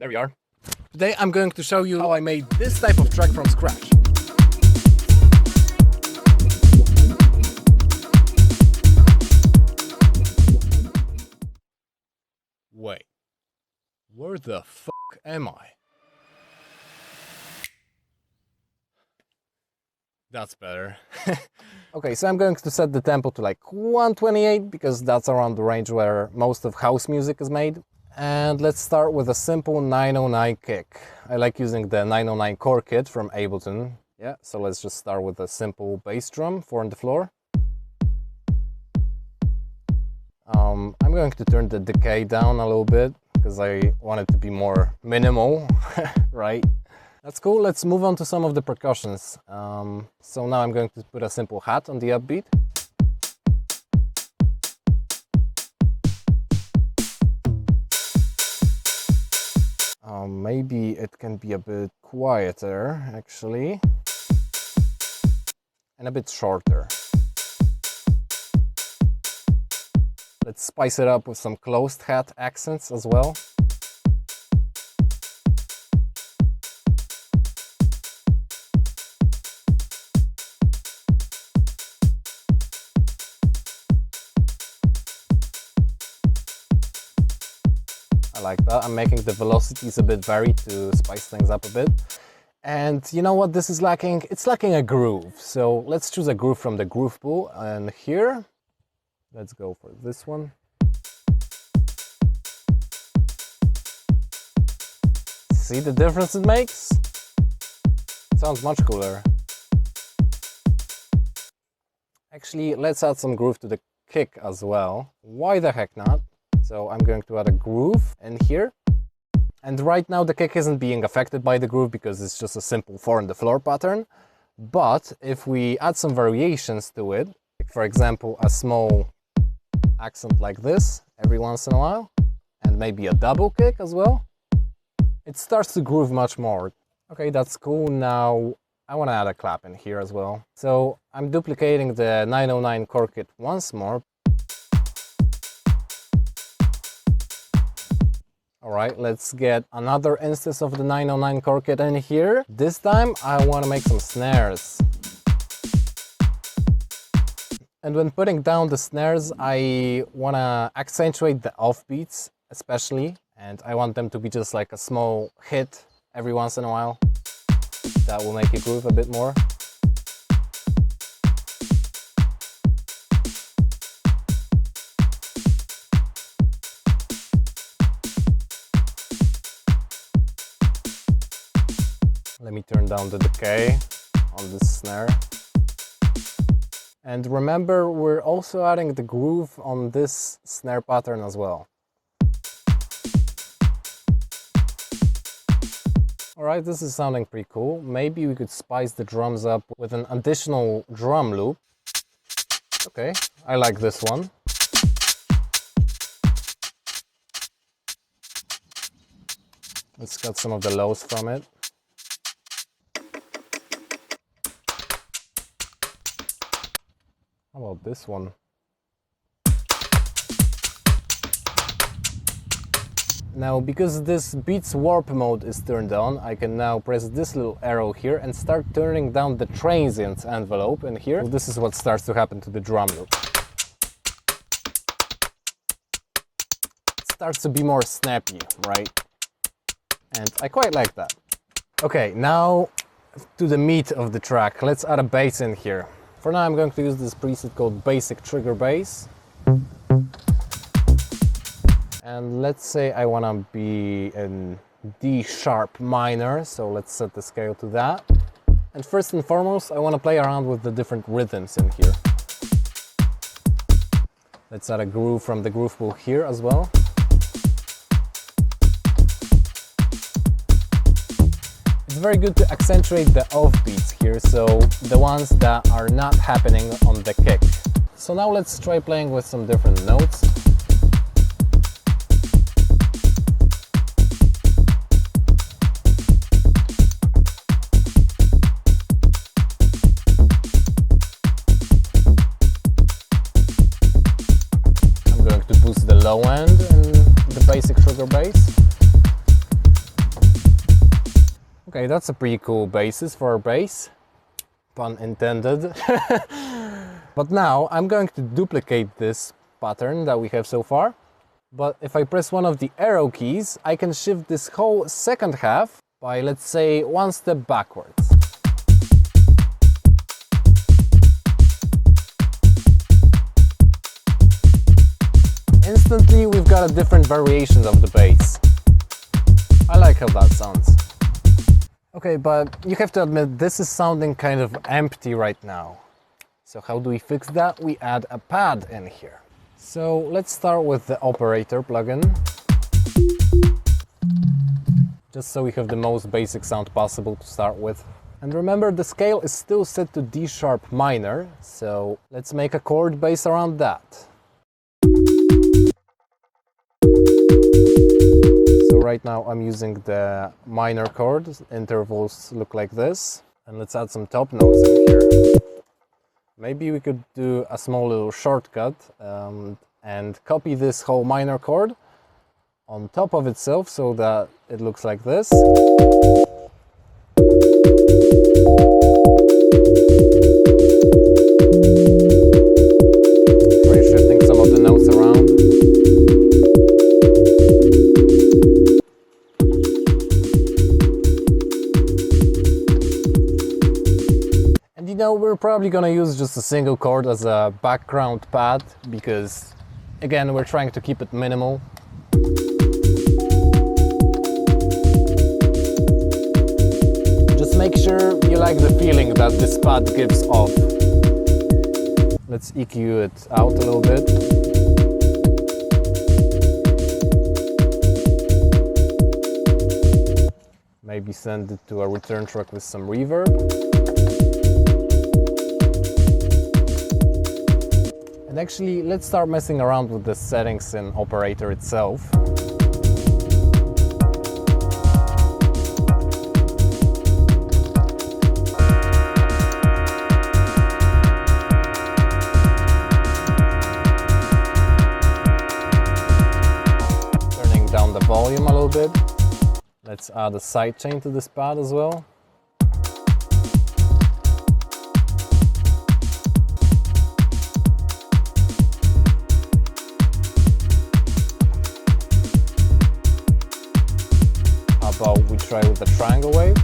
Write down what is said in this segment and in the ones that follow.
There we are. Today I'm going to show you how I made this type of track from scratch. Wait, where the fuck am I? That's better. Okay, so I'm going to set the tempo to like 128 because that's around the range where most of house music is made. And let's start with a simple 909 kick. I like using the 909 core kit from Ableton. Yeah, so let's just start with a simple bass drum, 4 on the floor. I'm going to turn the decay down a little bit because I want it to be more minimal, right? That's cool. Let's move on to some of the percussions. So now I'm going to put a simple hat on the upbeat. Maybe it can be a bit quieter, actually, and a bit shorter. Let's spice it up with some closed hat accents as well. I like that. I'm making the velocities a bit varied to spice things up a bit. And you know what this is lacking? It's lacking a groove. So let's choose a groove from the groove pool. And here, let's go for this one. See the difference it makes? It sounds much cooler. Actually, let's add some groove to the kick as well. Why the heck not? So I'm going to add a groove in here. And right now the kick isn't being affected by the groove because it's just a simple 4 on the floor pattern. But if we add some variations to it, like for example a small accent like this every once in a while, and maybe a double kick as well, it starts to groove much more. Okay, that's cool. Now I want to add a clap in here as well. So I'm duplicating the 909 core kit once more. Alright, let's get another instance of the 909 core kit in here. This time I want to make some snares. And when putting down the snares, I want to accentuate the offbeats especially. And I want them to be just like a small hit every once in a while. That will make it groove a bit more. Let me turn down the decay on this snare. And remember, we're also adding the groove on this snare pattern as well. Alright, this is sounding pretty cool. Maybe we could spice the drums up with an additional drum loop. Okay, I like this one. Let's cut some of the lows from it. How about this one? Now, because this beats warp mode is turned on, I can now press this little arrow here and start turning down the transient envelope in here. So this is what starts to happen to the drum loop. It starts to be more snappy, right? And I quite like that. Okay, now to the meat of the track. Let's add a bass in here. For now I'm going to use this preset called Basic Trigger Bass. And let's say I want to be in D sharp minor, so let's set the scale to that. And first and foremost I want to play around with the different rhythms in here. Let's add a groove from the groove pool here as well. It's very good to accentuate the offbeats here, so the ones that are not happening on the kick. So now let's try playing with some different notes. I'm going to boost the low end in the basic trigger bass. Okay, that's a pretty cool basis for our bass. Pun intended. But now I'm going to duplicate this pattern that we have so far. But if I press one of the arrow keys, I can shift this whole second half by, let's say, one step backwards. Instantly, we've got a different variation of the bass. I like how that sounds. Okay, but you have to admit, this is sounding kind of empty right now. So how do we fix that? We add a pad in here. So let's start with the operator plugin. Just so we have the most basic sound possible to start with. And remember, the scale is still set to D sharp minor, so let's make a chord based around that. So right now I'm using the minor chord, intervals look like this. And let's add some top notes in here. Maybe we could do a small little shortcut and copy this whole minor chord on top of itself so that it looks like this. Try shifting some of the notes around. And you know, we're probably gonna use just a single chord as a background pad because, again, we're trying to keep it minimal. Just make sure you like the feeling that this pad gives off. Let's EQ it out a little bit. Maybe send it to a return track with some reverb. And actually, let's start messing around with the settings in Operator itself. Turning down the volume a little bit. Let's add a sidechain to this pad as well. We try with the triangle wave.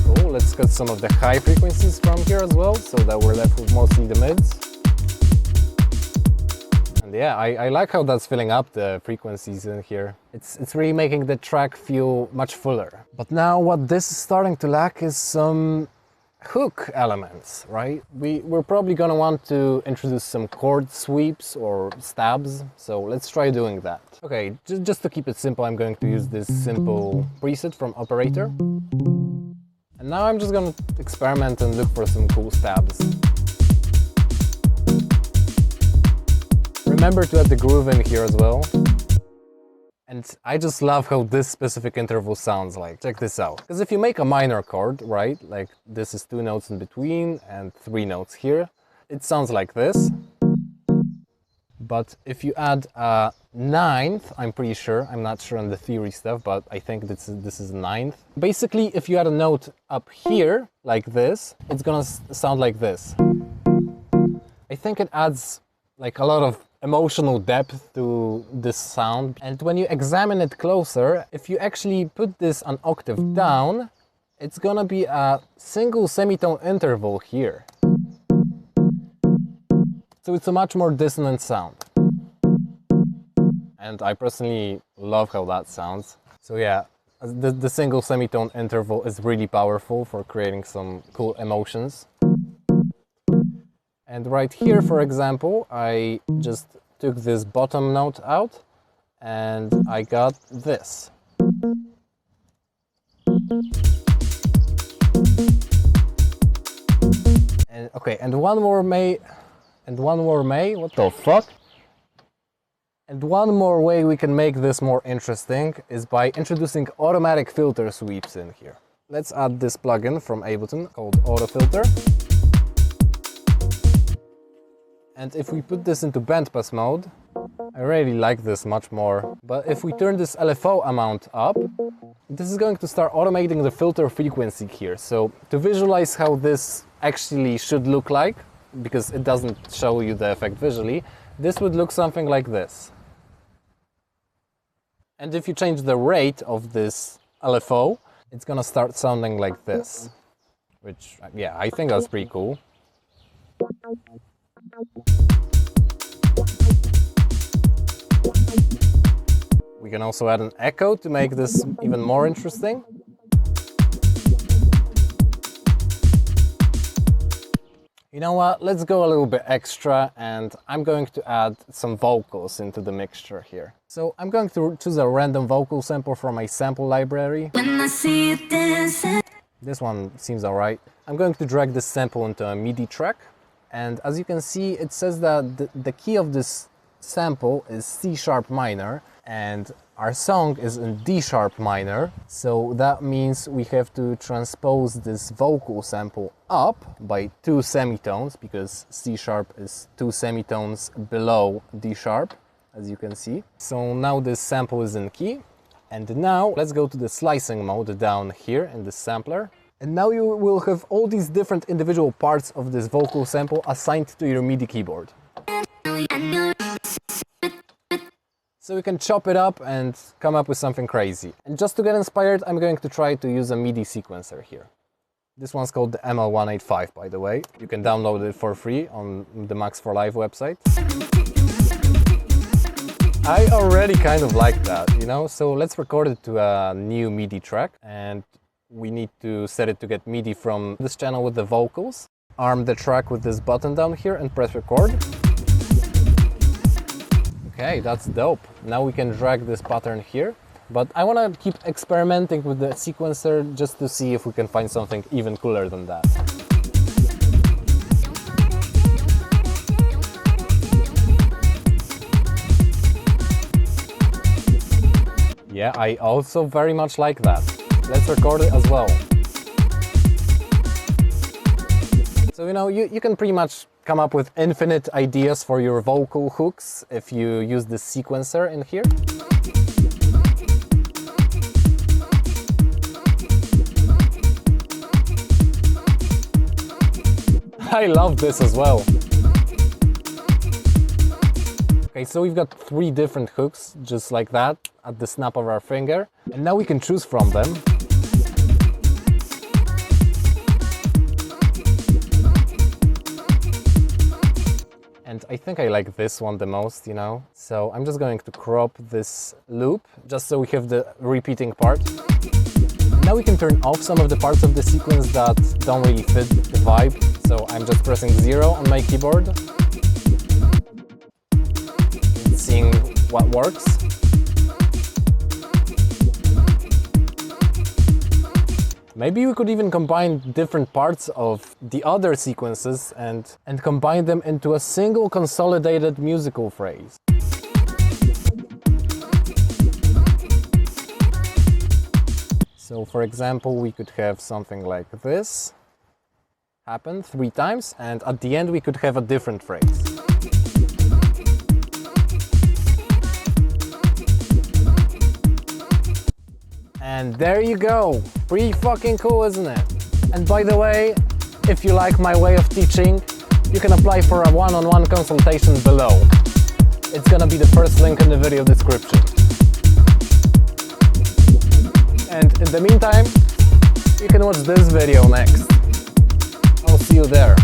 Cool, let's cut some of the high frequencies from here as well, so that we're left with mostly the mids. And yeah, I like how that's filling up the frequencies in here. It's really making the track feel much fuller. But now what this is starting to lack is some hook elements, right? We're probably gonna want to introduce some chord sweeps or stabs, so let's try doing that. Okay, just to keep it simple, I'm going to use this simple preset from Operator. And now I'm just gonna experiment and look for some cool stabs. Remember to add the groove in here as well. And I just love how this specific interval sounds like. Check this out. Because if you make a minor chord, right, like this is 2 notes in between and 3 notes here, it sounds like this. But if you add a 9th, I'm pretty sure, I'm not sure on the theory stuff, but I think this is a 9th. Basically, if you add a note up here, like this, it's gonna sound like this. I think it adds like a lot of emotional depth to this sound. And when you examine it closer, if you actually put this an octave down, it's gonna be a single semitone interval here. So it's a much more dissonant sound. And I personally love how that sounds. So yeah, the single semitone interval is really powerful for creating some cool emotions. And right here, for example, I just took this bottom note out and I got this. And okay, and one more May, what the fuck? And one more way we can make this more interesting is by introducing automatic filter sweeps in here. Let's add this plugin from Ableton called Auto Filter. And if we put this into bandpass mode, I I really like this much more. But if we turn this LFO amount up, this is going to start automating the filter frequency here. So to visualize how this actually should look like, because it doesn't show you the effect visually, this would look something like this. And if you change the rate of this LFO, it's gonna start sounding like this. Which, yeah, I think that's pretty cool. We can also add an echo to make this even more interesting. You know what, let's go a little bit extra and I'm going to add some vocals into the mixture here. So I'm going to choose a random vocal sample from my sample library. When I see you dancing. This one seems alright. I'm going to drag this sample into a MIDI track. And as you can see, it says that the key of this sample is C sharp minor and our song is in D sharp minor, so that means we have to transpose this vocal sample up by 2 semitones, because C sharp is 2 semitones below D sharp, as you can see. So now this sample is in key, and now let's go to the slicing mode down here in the sampler. And now you will have all these different individual parts of this vocal sample assigned to your MIDI keyboard. So you can chop it up and come up with something crazy. And just to get inspired, I'm going to try to use a MIDI sequencer here. This one's called the ML185, by the way. You can download it for free on the Max4Live website. I already kind of like that, you know? So let's record it to a new MIDI track. And we need to set it to get MIDI from this channel with the vocals. Arm the track with this button down here and press record. Okay, that's dope. Now we can drag this pattern here, but I want to keep experimenting with the sequencer just to see if we can find something even cooler than that. Yeah, I also very much like that. Let's record it as well. So, you know, you can pretty much come up with infinite ideas for your vocal hooks if you use this sequencer in here. I love this as well. Okay, so we've got 3 different hooks, just like that, at the snap of our finger. And now we can choose from them. And I think I like this one the most, you know? So I'm just going to crop this loop, just so we have the repeating part. Now we can turn off some of the parts of the sequence that don't really fit the vibe. So I'm just pressing 0 on my keyboard. And seeing what works. Maybe we could even combine different parts of the other sequences and combine them into a single consolidated musical phrase. So for example, we could have something like this happen 3 times, and at the end we could have a different phrase. And there you go! Pretty fucking cool, isn't it? And by the way, if you like my way of teaching, you can apply for a one-on-one consultation below. It's gonna be the first link in the video description. And in the meantime, you can watch this video next. I'll see you there.